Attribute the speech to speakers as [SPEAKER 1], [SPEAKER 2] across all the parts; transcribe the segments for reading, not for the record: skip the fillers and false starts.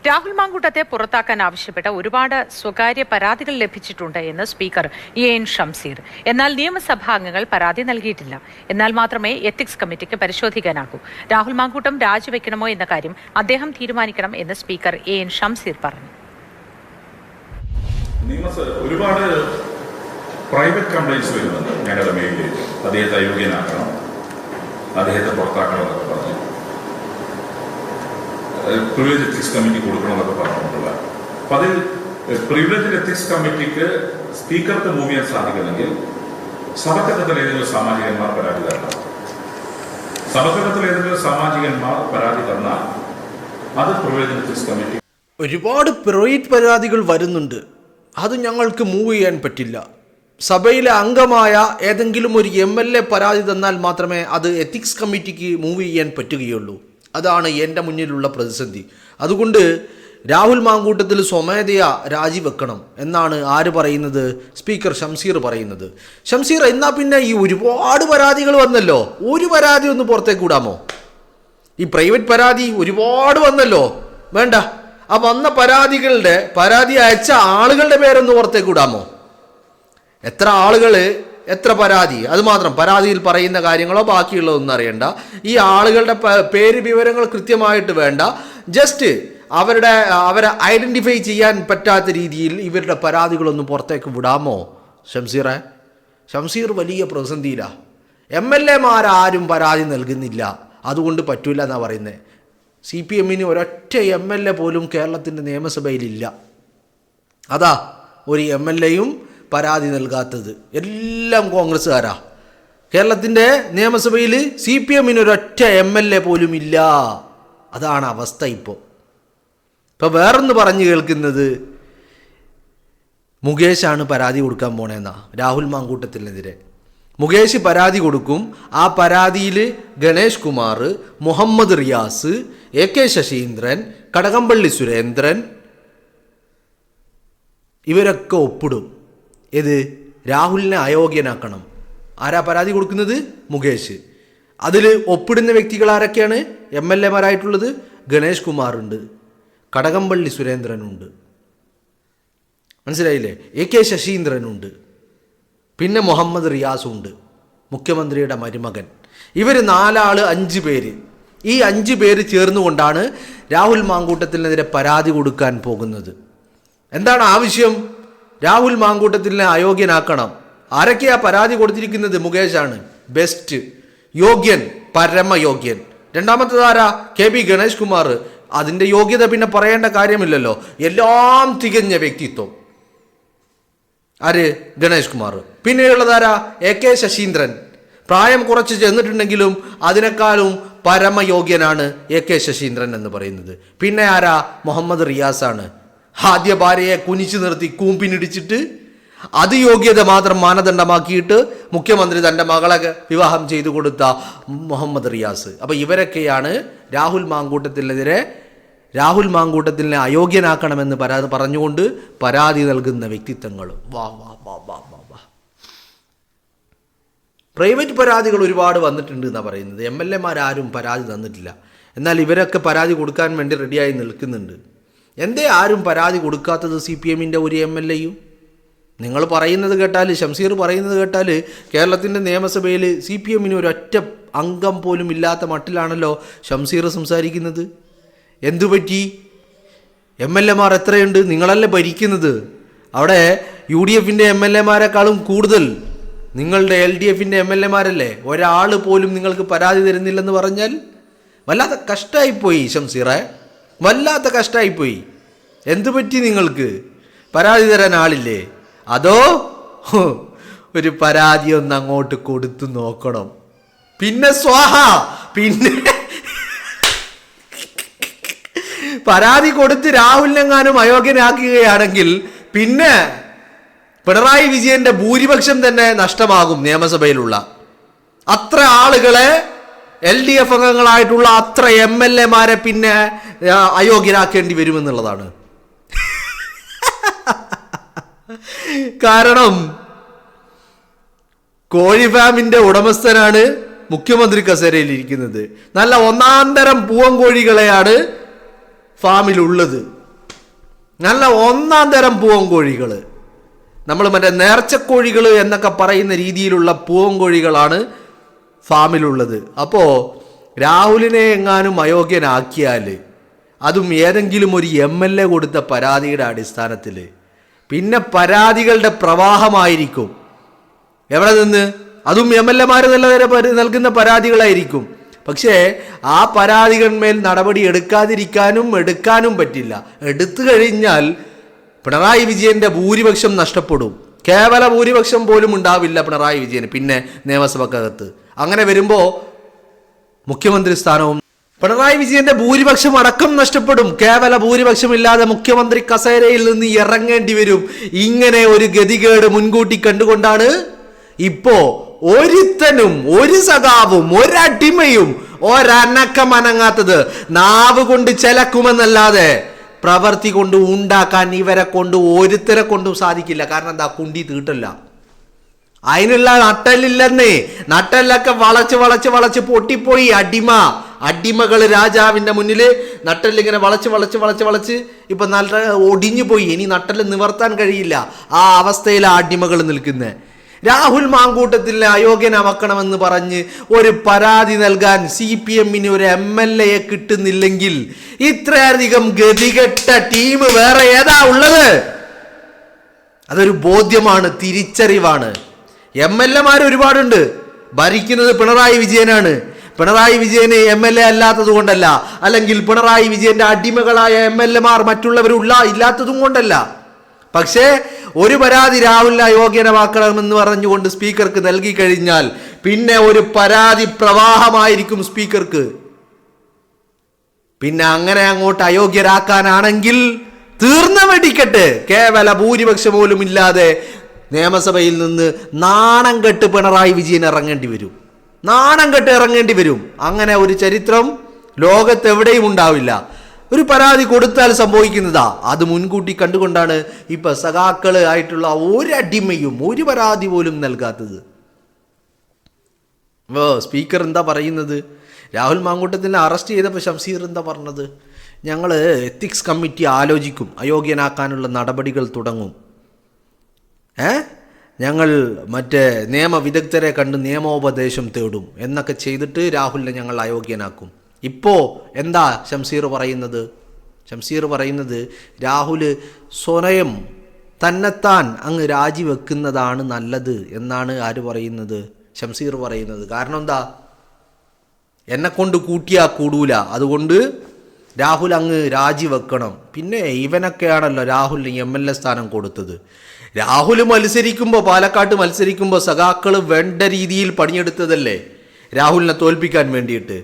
[SPEAKER 1] രാഹുൽ മാങ്കൂട്ടത്തെ പുറത്താക്കാൻ ആവശ്യപ്പെട്ട ഒരുപാട് സ്വകാര്യ പരാതികൾ ലഭിച്ചിട്ടുണ്ട് എന്ന് സ്പീക്കർ എൻ ഷംസീർ. എന്നാൽ നിയമസഭാ അംഗങ്ങൾ പരാതി നൽകിയിട്ടില്ല. എന്നാൽ മാത്രമേ എത്തിക്സ് കമ്മിറ്റിക്ക് പരിശോധിക്കാനാകൂ. രാഹുൽ മാങ്കൂട്ടം രാജിവെക്കണമോ എന്ന കാര്യം അദ്ദേഹം തീരുമാനിക്കണം എന്ന് സ്പീക്കർ എൻ ഷംസീർ പറഞ്ഞു.
[SPEAKER 2] ഒരുപാട് പ്രൈവറ്റ് കംപ്ലൈൻസ് വരുന്നുണ്ട് ഞങ്ങളുടെ മേഖലയിൽ. അദ്ദേഹത്തെ അയോഗ്യനാക്കണം, അദ്ദേഹത്തെ പുറത്താക്കണം എന്നൊക്കെ പറഞ്ഞു, പ്രിവിലേജ് എത്തിക്സ് കമ്മിറ്റി കൊടുക്കണമെന്നൊക്കെ പറഞ്ഞിട്ടുള്ള. അപ്പൊ അതിൽ പ്രിവിലേജ് എത്തിക്സ് കമ്മിറ്റിക്ക് സ്പീക്കർക്ക് മൂവ് ചെയ്യാൻ സാധിക്കുന്നെങ്കിൽ സഭക്കത്തിൽ ഏതെങ്കിലും സാമാജികന്മാർ പരാതി തരണം. സഭക്കത്തിൽ ഏതെങ്കിലും സാമാജികന്മാർ പരാതി തന്നാൽ അത് പ്രിവിലേജ് എത്തിക്സ് കമ്മിറ്റി.
[SPEAKER 3] ഒരുപാട് പ്രൈവറ്റ് പരാതികൾ വരുന്നുണ്ട്. അത് ഞങ്ങൾക്ക് മൂവ് ചെയ്യാൻ പറ്റില്ല. സഭയിലെ അംഗമായ ഏതെങ്കിലും ഒരു MLA പരാതി തന്നാൽ മാത്രമേ അത് എത്തിക്സ് കമ്മിറ്റിക്ക് മൂവ് ചെയ്യാൻ പറ്റുകയുള്ളൂ. അതാണ് എൻ്റെ മുന്നിലുള്ള പ്രതിസന്ധി. അതുകൊണ്ട് രാഹുൽ മാങ്കൂട്ടത്തിൽ സ്വമേധയാ രാജിവെക്കണം എന്നാണ് ആര് പറയുന്നത്? സ്പീക്കർ ഷംസീർ പറയുന്നത്. ഷംസീർ, എന്നാൽ പിന്നെ ഈ ഒരുപാട് പരാതികൾ വന്നല്ലോ, ഒരു പരാതി ഒന്ന് പുറത്തേക്ക് വിടാമോ? ഈ പ്രൈവറ്റ് പരാതി ഒരുപാട് വന്നല്ലോ, വേണ്ട. ആ വന്ന പരാതി അയച്ച ആളുകളുടെ പേരൊന്ന് പുറത്തേക്ക് വിടാമോ? എത്ര ആളുകൾ, എത്ര പരാതി, അത് മാത്രം. പരാതിയിൽ പറയുന്ന കാര്യങ്ങളോ ബാക്കിയുള്ളതൊന്നും അറിയണ്ട. ഈ ആളുകളുടെ പേര് വിവരങ്ങൾ കൃത്യമായിട്ട് വേണ്ട. ജസ്റ്റ് അവരെ ഐഡൻറ്റിഫൈ ചെയ്യാൻ പറ്റാത്ത രീതിയിൽ ഇവരുടെ പരാതികളൊന്നും പുറത്തേക്ക് വിടാമോ ഷംസീറെ? ഷംസീർ വലിയ പ്രതിസന്ധിയിലാണ്. MLA മാരും പരാതി നൽകുന്നില്ല, അതുകൊണ്ട് പറ്റൂല എന്നാണ് പറയുന്നത്. CPM-ന് ഒരൊറ്റ MLA പോലും കേരളത്തിൻ്റെ നിയമസഭയിലില്ല. അതാ ഒരു MLA-യും പരാതി നൽകാത്തത്. എല്ലാം കോൺഗ്രസ്സുകാരാ. കേരളത്തിൻ്റെ നിയമസഭയിൽ CPM-ന് ഒരൊറ്റ MLA പോലും ഇല്ല. അതാണ് അവസ്ഥ ഇപ്പോൾ. വേറൊന്ന് പറഞ്ഞു കേൾക്കുന്നത് മുകേഷാണ് പരാതി കൊടുക്കാൻ പോണേന്നാ, രാഹുൽ മാങ്കൂട്ടത്തിനെതിരെ. മുകേഷ് പരാതി കൊടുക്കും. ആ പരാതിയിൽ ഗണേഷ് കുമാർ, മുഹമ്മദ് റിയാസ്, AK ശശീന്ദ്രൻ, കടകംപള്ളി സുരേന്ദ്രൻ ഇവരൊക്കെ ഒപ്പിടും. ഏത്? രാഹുലിനെ അയോഗ്യനാക്കണം. ആരാ പരാതി കൊടുക്കുന്നത്? മുകേഷ്. അതിൽ ഒപ്പിടുന്ന വ്യക്തികൾ ആരൊക്കെയാണ്? MLA-മാരായിട്ടുള്ളത് ഗണേഷ് കുമാറുണ്ട്, കടകംപള്ളി സുരേന്ദ്രനുണ്ട്, മനസ്സിലായില്ലേ? AK ശശീന്ദ്രനുണ്ട്, പിന്നെ മുഹമ്മദ് റിയാസുണ്ട്, മുഖ്യമന്ത്രിയുടെ മരുമകൻ. ഇവർ 5 പേര്. ഈ 5 പേര് ചേർന്നുകൊണ്ടാണ് രാഹുൽ മാങ്കൂട്ടത്തിനെതിരെ പരാതി കൊടുക്കാൻ പോകുന്നത്. എന്താണ് ആവശ്യം? രാഹുൽ മാങ്കൂട്ടത്തിനെ അയോഗ്യനാക്കണം. ആരൊക്കെയാ പരാതി കൊടുത്തിരിക്കുന്നത്? മുകേഷാണ് ബെസ്റ്റ്, യോഗ്യൻ, പരമയോഗ്യൻ. രണ്ടാമത്തേതാരാ? KB ഗണേഷ് കുമാർ. അതിൻ്റെ യോഗ്യത പിന്നെ പറയേണ്ട കാര്യമില്ലല്ലോ, എല്ലാം തികഞ്ഞ വ്യക്തിത്വം. ആര്? ഗണേഷ് കുമാർ. പിന്നെയുള്ളതാരാ? AK ശശീന്ദ്രൻ. പ്രായം കുറച്ച് ചെന്നിട്ടുണ്ടെങ്കിലും അതിനേക്കാളും പരമയോഗ്യനാണ് AK ശശീന്ദ്രൻ എന്ന് പറയുന്നത്. പിന്നെ ആരാ? മുഹമ്മദ് റിയാസാണ്. ആദ്യ ഭാര്യയെ കുനിച്ചു നിർത്തി കൂമ്പിനിടിച്ചിട്ട് അത് യോഗ്യത മാത്രം മാനദണ്ഡമാക്കിയിട്ട് മുഖ്യമന്ത്രി തൻ്റെ മകളെ വിവാഹം ചെയ്തു കൊടുത്ത മുഹമ്മദ് റിയാസ്. അപ്പോൾ ഇവരൊക്കെയാണ് രാഹുൽ മാങ്കൂട്ടത്തിനെ അയോഗ്യനാക്കണമെന്ന് പറഞ്ഞുകൊണ്ട് പരാതി നൽകുന്ന വ്യക്തിത്വങ്ങൾ. വാ വാ വാ വാ വാ വാ. പ്രൈവറ്റ് പരാതികൾ ഒരുപാട് വന്നിട്ടുണ്ട് എന്നാണ് പറയുന്നത്. MLA-മാരും പരാതി തന്നിട്ടില്ല. എന്നാൽ ഇവരൊക്കെ പരാതി കൊടുക്കാൻ വേണ്ടി റെഡിയായി നിൽക്കുന്നുണ്ട്. എന്തേ ആരും പരാതി കൊടുക്കാത്തത്? CPM-ൻ്റെ ഒരു MLA-യും. നിങ്ങൾ പറയുന്നത് കേട്ടാൽ, ഷംസീർ പറയുന്നത് കേട്ടാൽ കേരളത്തിൻ്റെ നിയമസഭയിൽ CPM-ന് ഒരൊറ്റ അംഗം പോലും ഇല്ലാത്ത മട്ടിലാണല്ലോ ഷംസീർ സംസാരിക്കുന്നത്. എന്തുപറ്റി? MLA-മാർ എത്രയുണ്ട്? നിങ്ങളല്ലേ ഭരിക്കുന്നത്. അവിടെ UDF-ൻ്റെ MLA-മാരെക്കാളും കൂടുതൽ നിങ്ങളുടെ LDF-ൻ്റെ MLA-മാരല്ലേ. ഒരാൾ പോലും നിങ്ങൾക്ക് പരാതി തരുന്നില്ലെന്ന് പറഞ്ഞാൽ വല്ലാത്ത കഷ്ടമായിപ്പോയി ഷംസീറെ, വല്ലാത്ത കഷ്ടമായിപ്പോയി. എന്തുപറ്റി? നിങ്ങൾക്ക് പരാതി തരാൻ ആളില്ലേ? അതോ ഒരു പരാതി ഒന്ന് അങ്ങോട്ട് കൊടുത്തു നോക്കണം, പിന്നെ സ്വാഹ. പിന്നെ പരാതി കൊടുത്ത് രാഹുലിനെങ്ങാനും അയോഗ്യനാക്കുകയാണെങ്കിൽ പിന്നെ പിണറായി വിജയന്റെ ഭൂരിപക്ഷം തന്നെ നഷ്ടമാകും. നിയമസഭയിലുള്ള അത്ര ആളുകളെ, LDF അംഗങ്ങളായിട്ടുള്ള അത്ര MLA-മാരെ പിന്നെ അയോഗ്യരാക്കേണ്ടി വരുമെന്നുള്ളതാണ്. കാരണം കോഴി ഫാമിന്റെ ഉടമസ്ഥനാണ് മുഖ്യമന്ത്രി കസേരയിൽ ഇരിക്കുന്നത്. നല്ല ഒന്നാന്തരം പൂവൻ കോഴികളെയാണ് ഫാമിലുള്ളത്. നല്ല ഒന്നാം തരം പൂവൻകോഴികൾ, നമ്മൾ മറ്റേ നേർച്ചക്കോഴികൾ എന്നൊക്കെ പറയുന്ന രീതിയിലുള്ള പൂവൻകോഴികളാണ് ഫാമിലുള്ളത്. അപ്പോൾ രാഹുലിനെ എങ്ങാനും അയോഗ്യനാക്കിയാൽ, അതും ഏതെങ്കിലും ഒരു MLA കൊടുത്ത പരാതിയുടെ അടിസ്ഥാനത്തിൽ, പിന്നെ പരാതികളുടെ പ്രവാഹമായിരിക്കും. എവിടെ നിന്ന്? അതും MLA-മാർ നൽകുന്ന പരാതികളായിരിക്കും. പക്ഷേ ആ പരാതികളിന്മേൽ നടപടി എടുക്കാനും പറ്റില്ല. എടുത്തു കഴിഞ്ഞാൽ പിണറായി വിജയന്റെ ഭൂരിപക്ഷം നഷ്ടപ്പെടും. കേവല ഭൂരിപക്ഷം പോലും ഉണ്ടാവില്ല പിണറായി വിജയന് പിന്നെ നിയമസഭക്കകത്ത്. അങ്ങനെ വരുമ്പോൾ മുഖ്യമന്ത്രി സ്ഥാനവും പിണറായി വിജയന്റെ ഭൂരിപക്ഷം അടക്കം നഷ്ടപ്പെടും. കേവല ഭൂരിപക്ഷമില്ലാതെ മുഖ്യമന്ത്രി കസേരയിൽ നിന്ന് ഇറങ്ങേണ്ടി വരും. ഇങ്ങനെ ഒരു ഗതികേട് മുൻകൂട്ടി കണ്ടുകൊണ്ടാണ് ഇപ്പോ ഒരുത്തനും ഒരു സഖാവും ഒരടിമയും ഒരനക്കമനങ്ങാത്തത്. നാവ് കൊണ്ട് ചെലക്കുമെന്നല്ലാതെ പ്രവൃത്തി കൊണ്ട് ഉണ്ടാക്കാൻ ഇവരെ കൊണ്ട് ഒരുത്തരെ കൊണ്ടും സാധിക്കില്ല. കാരണം എന്താ? കുണ്ടി തീട്ടല്ല, അതിനുള്ള നട്ടലില്ലെന്നേ. നട്ടലൊക്കെ വളച്ച് പൊട്ടിപ്പോയി. അടിമകൾ രാജാവിന്റെ മുന്നിൽ നട്ടലിങ്ങനെ വളച്ച് ഇപ്പൊ നല്ല ഒടിഞ്ഞു പോയി. ഇനി നട്ടല് നിവർത്താൻ കഴിയില്ല. ആ അവസ്ഥയിലാണ് അടിമകൾ നിൽക്കുന്നത്. രാഹുൽ മാങ്കൂട്ടത്തിലെ അയോഗ്യനാക്കണമെന്ന് പറഞ്ഞ് ഒരു പരാതി നൽകാൻ CPM-ന് ഒരു MLA-യെ കിട്ടുന്നില്ലെങ്കിൽ ഇത്രയധികം ഗതികെട്ട ടീം വേറെ ഏതാ ഉള്ളത്? അതൊരു ബോധ്യമാണ്, തിരിച്ചറിവാണ്. MLA-മാർ ഒരുപാടുണ്ട്. ഭരിക്കുന്നത് പിണറായി വിജയനാണ്. പിണറായി വിജയന് MLA അല്ലാത്തത് കൊണ്ടല്ല, അല്ലെങ്കിൽ പിണറായി വിജയന്റെ അടിമകളായ MLA-മാർ ഇല്ലാത്തതും കൊണ്ടല്ല. പക്ഷേ ഒരു പരാതി രാഹുലിനെ അയോഗ്യനാക്കണമെന്ന് പറഞ്ഞുകൊണ്ട് സ്പീക്കർക്ക് നൽകി കഴിഞ്ഞാൽ പിന്നെ ഒരു പരാതി പ്രവാഹമായിരിക്കും സ്പീക്കർക്ക്. പിന്നെ അങ്ങനെ അങ്ങോട്ട് അയോഗ്യരാക്കാനാണെങ്കിൽ തീർന്ന വെടിക്കെട്ട്. കേവല ഭൂരിപക്ഷം പോലും ഇല്ലാതെ നിയമസഭയിൽ നിന്ന് നാണം കെട്ട് പിണറായി വിജയൻ ഇറങ്ങേണ്ടി വരും. അങ്ങനെ ഒരു ചരിത്രം ലോകത്തെവിടെയും ഉണ്ടാവില്ല. ഒരു പരാതി കൊടുത്താൽ സംഭവിക്കുന്നതാ. അത് മുൻകൂട്ടി കണ്ടുകൊണ്ടാണ് ഇപ്പൊ സഖാക്കള് ആയിട്ടുള്ള ഒരടിമയും ഒരു പരാതി പോലും നൽകാത്തത്. സ്പീക്കർ എന്താ പറയുന്നത്? രാഹുൽ മാങ്കൂട്ടത്തിനെ അറസ്റ്റ് ചെയ്തപ്പോൾ ഷംസീർ എന്താ പറഞ്ഞത്? ഞങ്ങൾ എത്തിക്സ് കമ്മിറ്റി ആലോചിക്കും, അയോഗ്യനാക്കാനുള്ള നടപടികൾ തുടങ്ങും. ഞങ്ങൾ മറ്റേ നിയമവിദഗ്ധരെ കണ്ട് നിയമോപദേശം തേടും എന്നൊക്കെ ചെയ്തിട്ട് രാഹുലിനെ ഞങ്ങൾ അയോഗ്യനാക്കും. ഇപ്പോൾ എന്താ ഷംസീർ പറയുന്നത്? രാഹുൽ സ്വയം തന്നെത്താൻ അങ്ങ് രാജിവെക്കുന്നതാണ് നല്ലത് എന്നാണ് ആര് പറയുന്നത്? ഷംസീർ പറയുന്നത്. കാരണം എന്താ? എന്നെ കൊണ്ട് കൂട്ടിയാ കൂടൂല, അതുകൊണ്ട് രാഹുൽ അങ്ങ് രാജിവെക്കണം. പിന്നെ ഇവനൊക്കെയാണല്ലോ രാഹുലിന് MLA സ്ഥാനം കൊടുത്തത്. രാഹുൽ പാലക്കാട്ട് മത്സരിക്കുമ്പോൾ സഖാക്കൾ വേണ്ട രീതിയിൽ പണിയെടുത്തതല്ലേ രാഹുലിനെ തോൽപ്പിക്കാൻ വേണ്ടിയിട്ട്.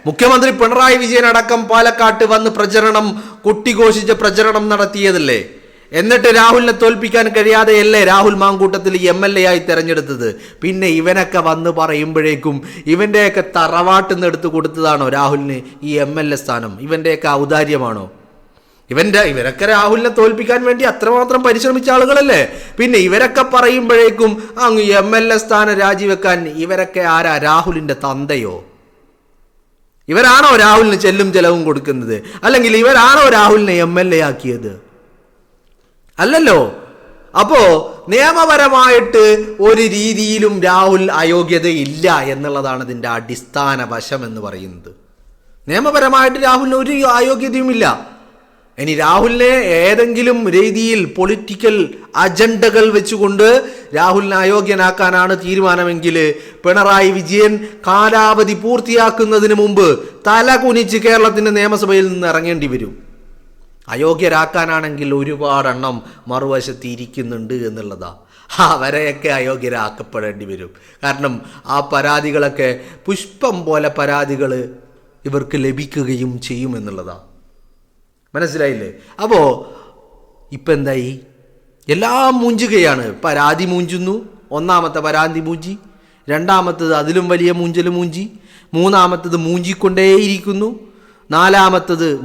[SPEAKER 3] മുഖ്യമന്ത്രി പിണറായി വിജയൻ അടക്കം പാലക്കാട്ട് വന്ന് കൊട്ടിഘോഷിച്ച പ്രചരണം നടത്തിയതല്ലേ. എന്നിട്ട് രാഹുലിനെ തോൽപ്പിക്കാൻ കഴിയാതെയല്ലേ രാഹുൽ മാങ്കൂട്ടത്തിൽ MLA ആയി തെരഞ്ഞെടുത്തത്. പിന്നെ ഇവനൊക്കെ വന്ന് പറയുമ്പോഴേക്കും ഇവന്റെയൊക്കെ തറവാട്ടിൽ നിന്ന് എടുത്ത് കൊടുത്തതാണോ രാഹുലിന് ഈ MLA സ്ഥാനം? ഇവന്റെയൊക്കെ ഔദാര്യമാണോ? ഇവരൊക്കെ രാഹുലിനെ തോൽപ്പിക്കാൻ വേണ്ടി അത്രമാത്രം പരിശ്രമിച്ച ആളുകളല്ലേ. പിന്നെ ഇവരൊക്കെ പറയുമ്പോഴേക്കും അങ്ങ് MLA സ്ഥാനം രാജിവെക്കാൻ ഇവരൊക്കെ ആരാ? രാഹുലിന്റെ തന്തയോ? ഇവരാണോ രാഹുലിന് ചെല്ലും ചെലവും കൊടുക്കുന്നത്? അല്ലെങ്കിൽ ഇവരാണോ രാഹുലിനെ MLA ആക്കിയത്? അല്ലല്ലോ. അപ്പോ നിയമപരമായിട്ട് ഒരു രീതിയിലും രാഹുൽ അയോഗ്യതയില്ല എന്നുള്ളതാണ് ഇതിന്റെ അടിസ്ഥാന വശം എന്ന് പറയുന്നത്. നിയമപരമായിട്ട് രാഹുലിന് ഒരു അയോഗ്യതയുമില്ല. ഇനി രാഹുലിനെ ഏതെങ്കിലും രീതിയിൽ പൊളിറ്റിക്കൽ അജണ്ടകൾ വെച്ചുകൊണ്ട് രാഹുലിനെ അയോഗ്യനാക്കാനാണ് തീരുമാനമെങ്കിൽ പിണറായി വിജയൻ കാലാവധി പൂർത്തിയാക്കുന്നതിന് മുമ്പ് തല കുനിച്ച് കേരളത്തിന്റെ നിയമസഭയിൽ നിന്ന് ഇറങ്ങേണ്ടി വരും. അയോഗ്യരാക്കാനാണെങ്കിൽ ഒരുപാടെണ്ണം മറുവശത്ത് ഇരിക്കുന്നുണ്ട് എന്നുള്ളതാ. അവരെയൊക്കെ അയോഗ്യരാക്കപ്പെടേണ്ടി വരും. കാരണം ആ പരാതികളൊക്കെ പുഷ്പം പോലെ പരാതികൾ ഇവർക്ക് ലഭിക്കുകയും ചെയ്യുമെന്നുള്ളതാ. മനസ്സിലായില്ലേ? അപ്പോൾ ഇപ്പം എന്തായി? എല്ലാം മൂഞ്ചുകയാണ്. പരാതി മൂഞ്ചുന്നു. ഒന്നാമത്തെ പരാതി മൂഞ്ചി, രണ്ടാമത്തത് അതിലും വലിയ മൂഞ്ചി, മൂന്നാമത്തത് മൂഞ്ചിക്കൊണ്ടേയിരിക്കുന്നു,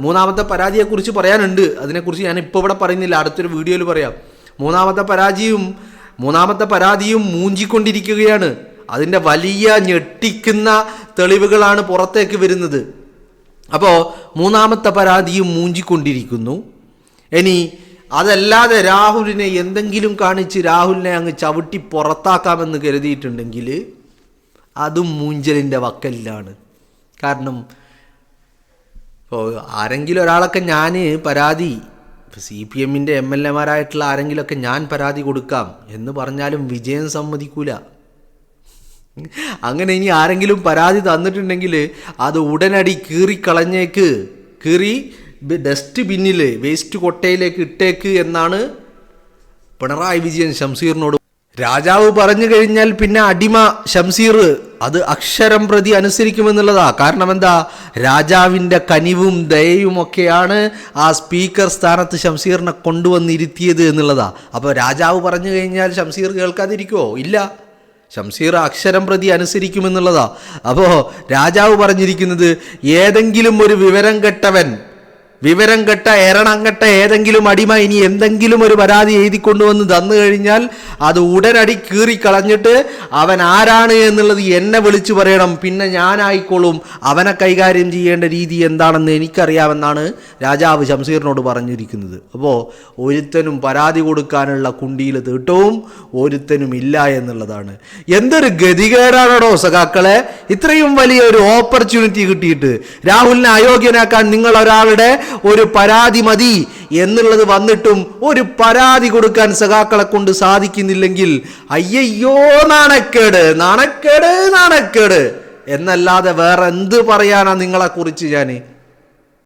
[SPEAKER 3] മൂന്നാമത്തെ പരാതിയെക്കുറിച്ച് പറയാനുണ്ട്. അതിനെക്കുറിച്ച് ഞാൻ ഇപ്പോൾ ഇവിടെ പറയുന്നില്ല, അടുത്തൊരു വീഡിയോയിൽ പറയാം. മൂന്നാമത്തെ പരാതിയും മൂഞ്ചിക്കൊണ്ടിരിക്കുകയാണ്. അതിൻ്റെ വലിയ ഞെട്ടിക്കുന്ന തെളിവുകളാണ് പുറത്തേക്ക് വരുന്നത്. അപ്പോൾ മൂന്നാമത്തെ പരാതിയും മൂഞ്ചിക്കൊണ്ടിരിക്കുന്നു. ഇനി അതല്ലാതെ രാഹുലിനെ എന്തെങ്കിലും കാണിച്ച് രാഹുലിനെ അങ്ങ് ചവിട്ടി പുറത്താക്കാമെന്ന് കരുതിയിട്ടുണ്ടെങ്കിൽ അതും മൂഞ്ചലിൻ്റെ വക്കലിലാണ്. കാരണം ഇപ്പോൾ ആരെങ്കിലും ഒരാളൊക്കെ ഞാൻ പരാതി, ഇപ്പോൾ CPM-ൻ്റെ MLA-മാരായിട്ടുള്ള ആരെങ്കിലുമൊക്കെ ഞാൻ പരാതി കൊടുക്കാം എന്ന് പറഞ്ഞാലും വിജയം സമ്മതിക്കൂല. അങ്ങനെ ഇനി ആരെങ്കിലും പരാതി തന്നിട്ടുണ്ടെങ്കിൽ അത് ഉടനടി കീറിക്കളഞ്ഞേക്ക്, കീറി ഡസ്റ്റ് ബിന്നിൽ വേസ്റ്റ് കൊട്ടയിലേക്ക് ഇട്ടേക്ക് എന്നാണ് പിണറായി വിജയൻ ഷംസീറിനോട്. രാജാവ് പറഞ്ഞു കഴിഞ്ഞാൽ പിന്നെ അടിമ ഷംസീർ അത് അക്ഷരം പ്രതി അനുസരിക്കുമെന്നുള്ളതാ. കാരണം എന്താ, രാജാവിൻ്റെ കനിവും ദയയും ഒക്കെയാണ് ആ സ്പീക്കർ സ്ഥാനത്ത് ഷംസീറിനെ കൊണ്ടുവന്നിരുത്തിയത് എന്നുള്ളതാ. അപ്പോൾ രാജാവ് പറഞ്ഞു കഴിഞ്ഞാൽ ഷംസീർ കേൾക്കാതിരിക്കുമോ? ഇല്ല, ഷംസീർ അക്ഷരം പ്രതി അനുസരിക്കുമെന്നുള്ളതാ. അപ്പോൾ രാജാവ് പറഞ്ഞിരിക്കുന്നത് ഏതെങ്കിലും ഒരു വിവരം കെട്ട എറണംകെട്ട ഏതെങ്കിലും അടിമ ഇനി എന്തെങ്കിലും ഒരു പരാതി എഴുതിക്കൊണ്ടുവന്ന് തന്നു കഴിഞ്ഞാൽ അത് ഉടനടി കീറിക്കളഞ്ഞിട്ട് അവൻ ആരാണ് എന്നുള്ളത് എന്നെ വിളിച്ചു പറയണം, പിന്നെ ഞാനായിക്കോളും അവനെ കൈകാര്യം ചെയ്യേണ്ട രീതി എന്താണെന്ന് എനിക്കറിയാമെന്നാണ് രാജാവ് ഷംസീറിനോട് പറഞ്ഞിരിക്കുന്നത്. അപ്പോൾ ഒരുത്തനും പരാതി കൊടുക്കാനുള്ള കുണ്ടിയിൽ തീട്ടവും ഒരുത്തനും ഇല്ല എന്നുള്ളതാണ്. എന്തൊരു ഗതികേടാണോ സഖാക്കളെ, ഇത്രയും വലിയൊരു ഓപ്പർച്യൂണിറ്റി കിട്ടിയിട്ട് രാഹുലിനെ അയോഗ്യനാക്കാൻ നിങ്ങൾ ഒരാളുടെ ഒരു പരാതി മതി എന്നുള്ളത് വന്നിട്ടും ഒരു പരാതി കൊടുക്കാൻ സഖാക്കളെ കൊണ്ട് സാധിക്കുന്നില്ലെങ്കിൽ അയ്യോ നാണക്കേട് എന്നല്ലാതെ വേറെ എന്ത് പറയാനാ നിങ്ങളെക്കുറിച്ച് ഞാൻ.